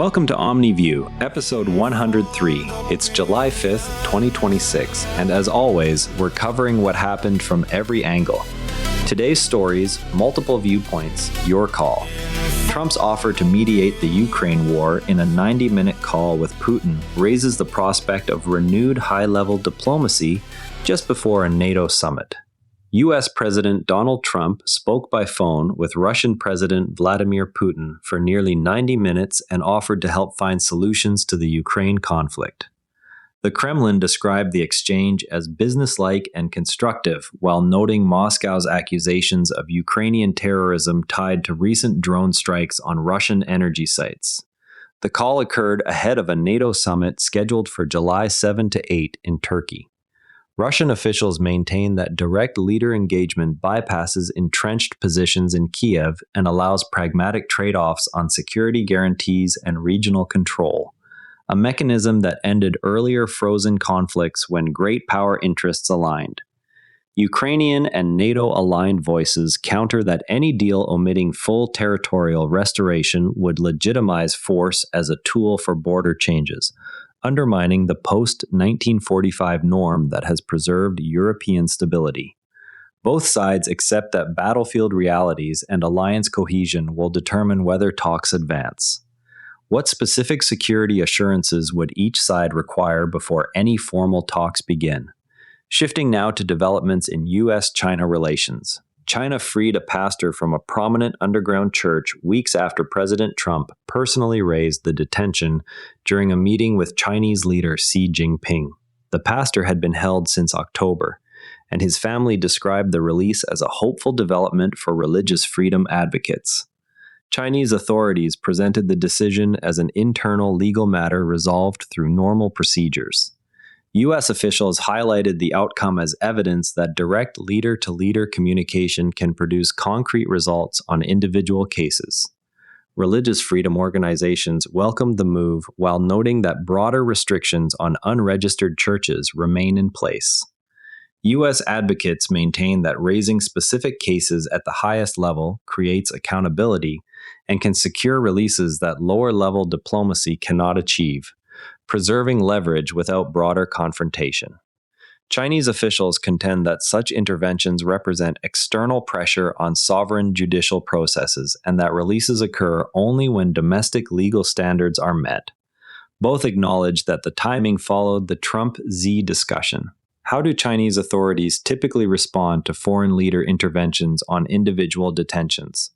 Welcome to Omni View, episode 103. It's July 5th, 2026, and as always, we're covering what happened from every angle. Today's stories, multiple viewpoints, your call. Trump's offer to mediate the Ukraine war in a 90-minute call with Putin raises the prospect of renewed high-level diplomacy just before a NATO summit. U.S. President Donald Trump spoke by phone with Russian President Vladimir Putin for nearly 90 minutes and offered to help find solutions to the Ukraine conflict. The Kremlin described the exchange as businesslike and constructive, while noting Moscow's accusations of Ukrainian terrorism tied to recent drone strikes on Russian energy sites. The call occurred ahead of a NATO summit scheduled for July 7 to 8 in Turkey. Russian officials maintain that direct leader engagement bypasses entrenched positions in Kiev and allows pragmatic trade-offs on security guarantees and regional control, a mechanism that ended earlier frozen conflicts when great power interests aligned. Ukrainian and NATO-aligned voices counter that any deal omitting full territorial restoration would legitimize force as a tool for border changes, undermining the post-1945 norm that has preserved European stability. Both sides accept that battlefield realities and alliance cohesion will determine whether talks advance. What specific security assurances would each side require before any formal talks begin? Shifting now to developments in U.S.-China relations. China freed a pastor from a prominent underground church weeks after President Trump personally raised the detention during a meeting with Chinese leader Xi Jinping. The pastor had been held since October, and his family described the release as a hopeful development for religious freedom advocates. Chinese authorities presented the decision as an internal legal matter resolved through normal procedures. U.S. officials highlighted the outcome as evidence that direct leader-to-leader communication can produce concrete results on individual cases. Religious freedom organizations welcomed the move while noting that broader restrictions on unregistered churches remain in place. U.S. advocates maintain that raising specific cases at the highest level creates accountability and can secure releases that lower-level diplomacy cannot achieve, preserving leverage without broader confrontation. Chinese officials contend that such interventions represent external pressure on sovereign judicial processes and that releases occur only when domestic legal standards are met. Both acknowledge that the timing followed the Trump-Xi discussion. How do Chinese authorities typically respond to foreign leader interventions on individual detentions?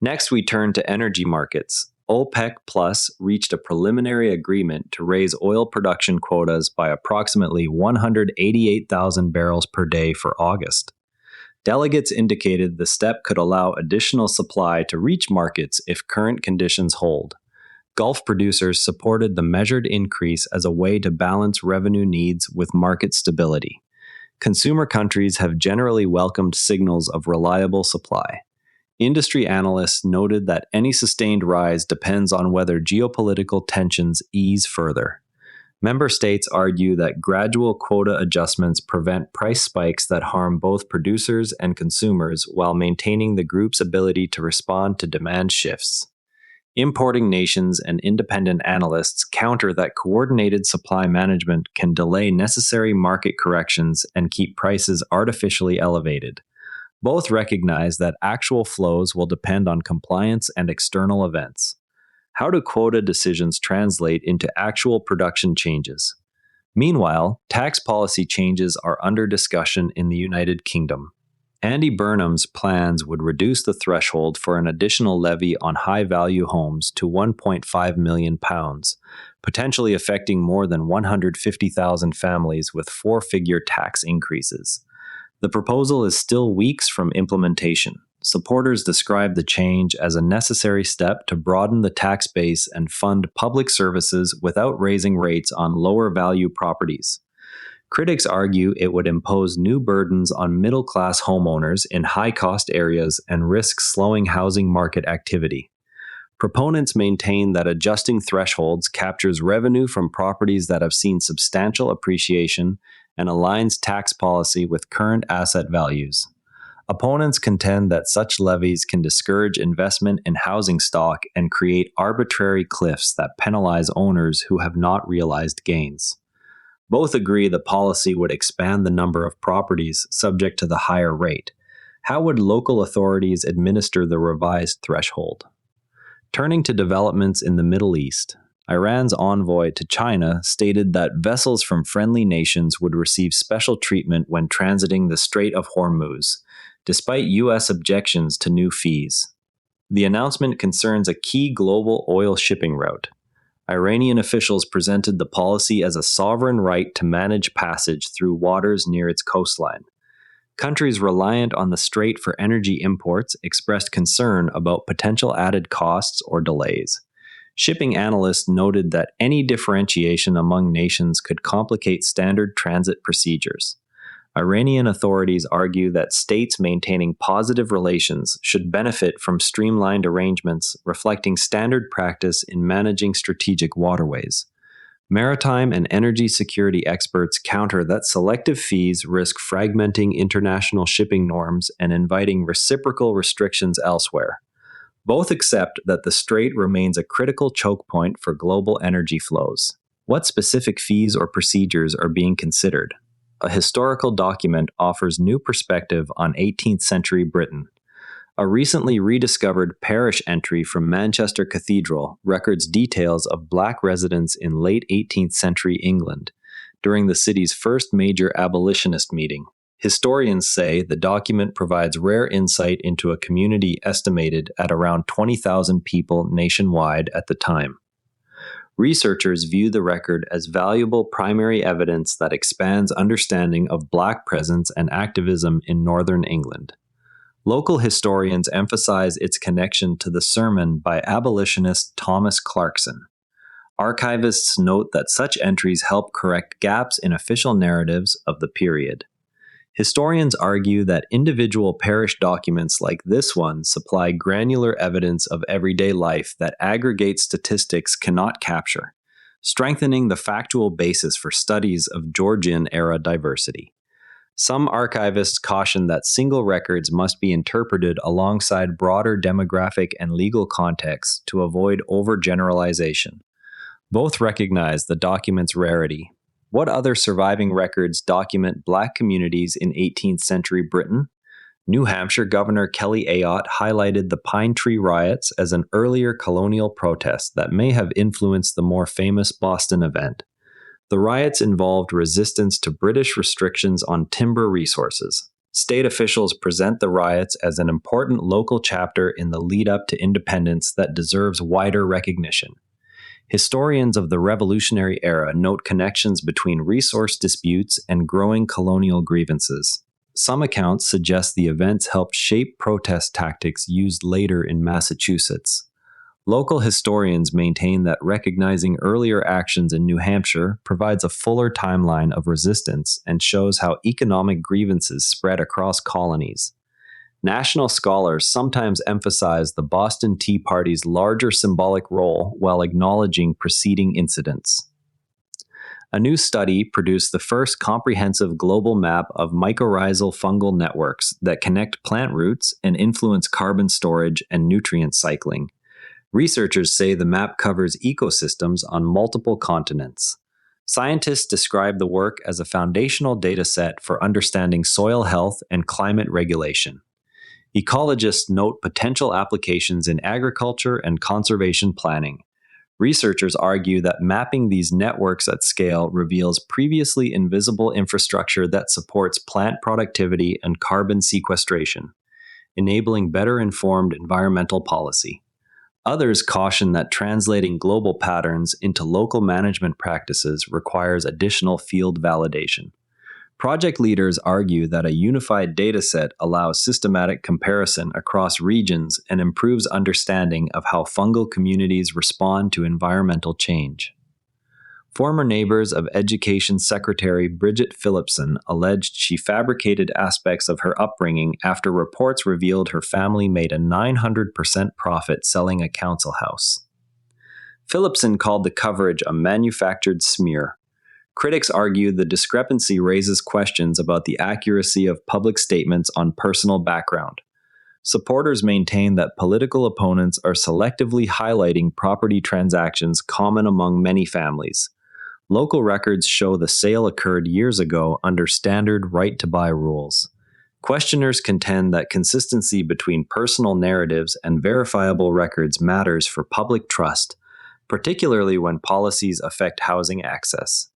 Next, we turn to energy markets. OPEC Plus reached a preliminary agreement to raise oil production quotas by approximately 188,000 barrels per day for August. Delegates indicated the step could allow additional supply to reach markets if current conditions hold. Gulf producers supported the measured increase as a way to balance revenue needs with market stability. Consumer countries have generally welcomed signals of reliable supply. Industry analysts noted that any sustained rise depends on whether geopolitical tensions ease further. Member states argue that gradual quota adjustments prevent price spikes that harm both producers and consumers while maintaining the group's ability to respond to demand shifts. Importing nations and independent analysts counter that coordinated supply management can delay necessary market corrections and keep prices artificially elevated. Both recognize that actual flows will depend on compliance and external events. How do quota decisions translate into actual production changes? Meanwhile, tax policy changes are under discussion in the United Kingdom. Andy Burnham's plans would reduce the threshold for an additional levy on high-value homes to £1.5 million, potentially affecting more than 150,000 families with four-figure tax increases. The proposal is still weeks from implementation. Supporters describe the change as a necessary step to broaden the tax base and fund public services without raising rates on lower-value properties. Critics argue it would impose new burdens on middle-class homeowners in high-cost areas and risk slowing housing market activity. Proponents maintain that adjusting thresholds captures revenue from properties that have seen substantial appreciation and aligns tax policy with current asset values. Opponents contend that such levies can discourage investment in housing stock and create arbitrary cliffs that penalize owners who have not realized gains. Both agree the policy would expand the number of properties subject to the higher rate. How would local authorities administer the revised threshold? Turning to developments in the Middle East, Iran's envoy to China stated that vessels from friendly nations would receive special treatment when transiting the Strait of Hormuz, despite U.S. objections to new fees. The announcement concerns a key global oil shipping route. Iranian officials presented the policy as a sovereign right to manage passage through waters near its coastline. Countries reliant on the strait for energy imports expressed concern about potential added costs or delays. Shipping analysts noted that any differentiation among nations could complicate standard transit procedures. Iranian authorities argue that states maintaining positive relations should benefit from streamlined arrangements reflecting standard practice in managing strategic waterways. Maritime and energy security experts counter that selective fees risk fragmenting international shipping norms and inviting reciprocal restrictions elsewhere. Both accept that the strait remains a critical choke point for global energy flows. What specific fees or procedures are being considered? A historical document offers new perspective on 18th century Britain. A recently rediscovered parish entry from Manchester Cathedral records details of black residents in late 18th century England during the city's first major abolitionist meeting. Historians say the document provides rare insight into a community estimated at around 20,000 people nationwide at the time. Researchers view the record as valuable primary evidence that expands understanding of black presence and activism in northern England. Local historians emphasize its connection to the sermon by abolitionist Thomas Clarkson. Archivists note that such entries help correct gaps in official narratives of the period. Historians argue that individual parish documents like this one supply granular evidence of everyday life that aggregate statistics cannot capture, strengthening the factual basis for studies of Georgian-era diversity. Some archivists caution that single records must be interpreted alongside broader demographic and legal contexts to avoid overgeneralization. Both recognize the document's rarity. What other surviving records document black communities in 18th century Britain? New Hampshire Governor Kelly Ayotte highlighted the Pine Tree Riots as an earlier colonial protest that may have influenced the more famous Boston event. The riots involved resistance to British restrictions on timber resources. State officials present the riots as an important local chapter in the lead-up to independence that deserves wider recognition. Historians of the Revolutionary era note connections between resource disputes and growing colonial grievances. Some accounts suggest the events helped shape protest tactics used later in Massachusetts. Local historians maintain that recognizing earlier actions in New Hampshire provides a fuller timeline of resistance and shows how economic grievances spread across colonies. National scholars sometimes emphasize the Boston Tea Party's larger symbolic role while acknowledging preceding incidents. A new study produced the first comprehensive global map of mycorrhizal fungal networks that connect plant roots and influence carbon storage and nutrient cycling. Researchers say the map covers ecosystems on multiple continents. Scientists describe the work as a foundational dataset for understanding soil health and climate regulation. Ecologists note potential applications in agriculture and conservation planning. Researchers argue that mapping these networks at scale reveals previously invisible infrastructure that supports plant productivity and carbon sequestration, enabling better informed environmental policy. Others caution that translating global patterns into local management practices requires additional field validation. Project leaders argue that a unified dataset allows systematic comparison across regions and improves understanding of how fungal communities respond to environmental change. Former neighbors of Education Secretary Bridget Phillipson alleged she fabricated aspects of her upbringing after reports revealed her family made a 900% profit selling a council house. Phillipson called the coverage a manufactured smear. Critics argue the discrepancy raises questions about the accuracy of public statements on personal background. Supporters maintain that political opponents are selectively highlighting property transactions common among many families. Local records show the sale occurred years ago under standard right-to-buy rules. Questioners contend that consistency between personal narratives and verifiable records matters for public trust, particularly when policies affect housing access.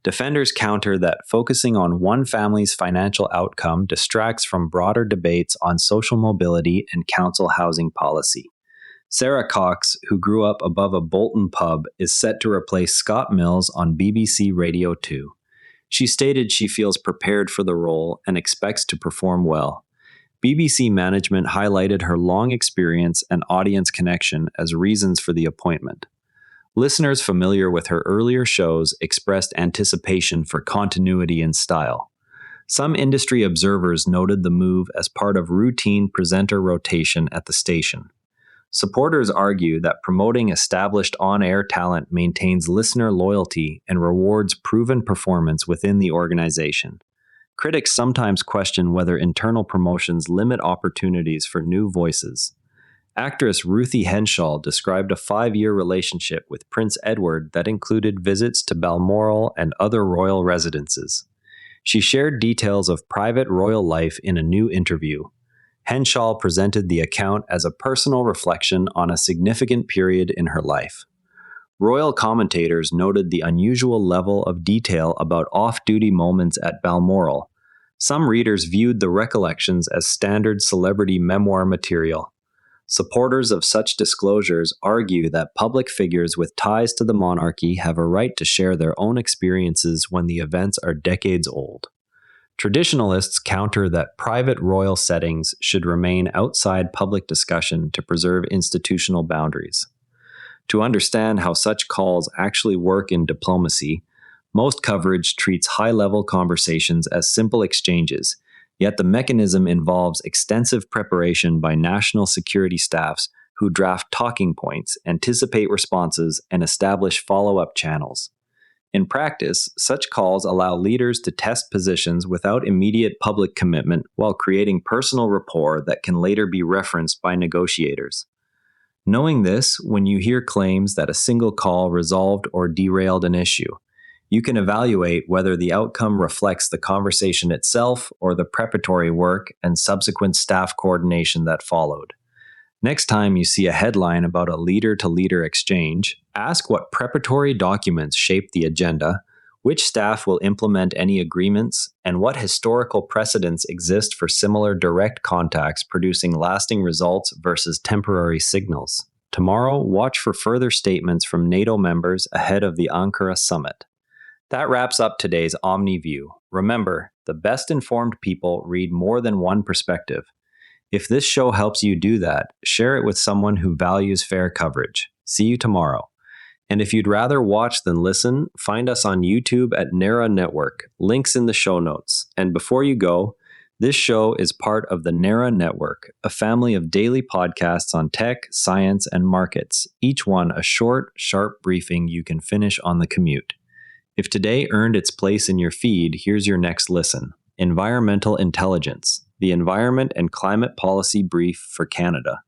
Defenders counter that focusing on one family's financial outcome distracts from broader debates on social mobility and council housing policy. Sarah Cox, who grew up above a Bolton pub, is set to replace Scott Mills on BBC Radio 2. She stated she feels prepared for the role and expects to perform well. BBC management highlighted her long experience and audience connection as reasons for the appointment. Listeners familiar with her earlier shows expressed anticipation for continuity and style. Some industry observers noted the move as part of routine presenter rotation at the station. Supporters argue that promoting established on-air talent maintains listener loyalty and rewards proven performance within the organization. Critics sometimes question whether internal promotions limit opportunities for new voices. Actress Ruthie Henshaw described a 5-year relationship with Prince Edward that included visits to Balmoral and other royal residences. She shared details of private royal life in a new interview. Henshaw presented the account as a personal reflection on a significant period in her life. Royal commentators noted the unusual level of detail about off-duty moments at Balmoral. Some readers viewed the recollections as standard celebrity memoir material. Supporters of such disclosures argue that public figures with ties to the monarchy have a right to share their own experiences when the events are decades old. Traditionalists counter that private royal settings should remain outside public discussion to preserve institutional boundaries. To understand how such calls actually work in diplomacy, most coverage treats high-level conversations as simple exchanges, yet the mechanism involves extensive preparation by national security staffs who draft talking points, anticipate responses, and establish follow-up channels. In practice, such calls allow leaders to test positions without immediate public commitment while creating personal rapport that can later be referenced by negotiators. Knowing this, when you hear claims that a single call resolved or derailed an issue, you can evaluate whether the outcome reflects the conversation itself or the preparatory work and subsequent staff coordination that followed. Next time you see a headline about a leader-to-leader exchange, ask what preparatory documents shaped the agenda, which staff will implement any agreements, and what historical precedents exist for similar direct contacts producing lasting results versus temporary signals. Tomorrow, watch for further statements from NATO members ahead of the Ankara summit. That wraps up today's Omni View. Remember, the best informed people read more than one perspective. If this show helps you do that, share it with someone who values fair coverage. See you tomorrow. And if you'd rather watch than listen, find us on YouTube at NARA Network. Links in the show notes. And before you go, this show is part of the NARA Network, a family of daily podcasts on tech, science, and markets, each one a short, sharp briefing you can finish on the commute. If today earned its place in your feed, here's your next listen. Environmental Intelligence, the Environment and Climate Policy Brief for Canada.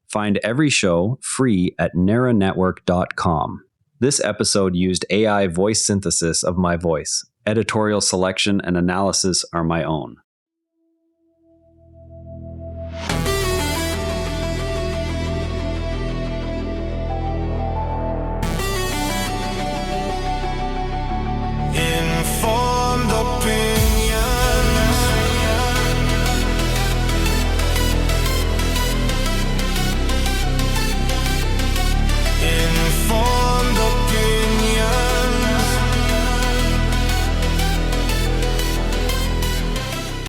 Find every show free at naranetwork.com. This episode used AI voice synthesis of my voice. Editorial selection and analysis are my own.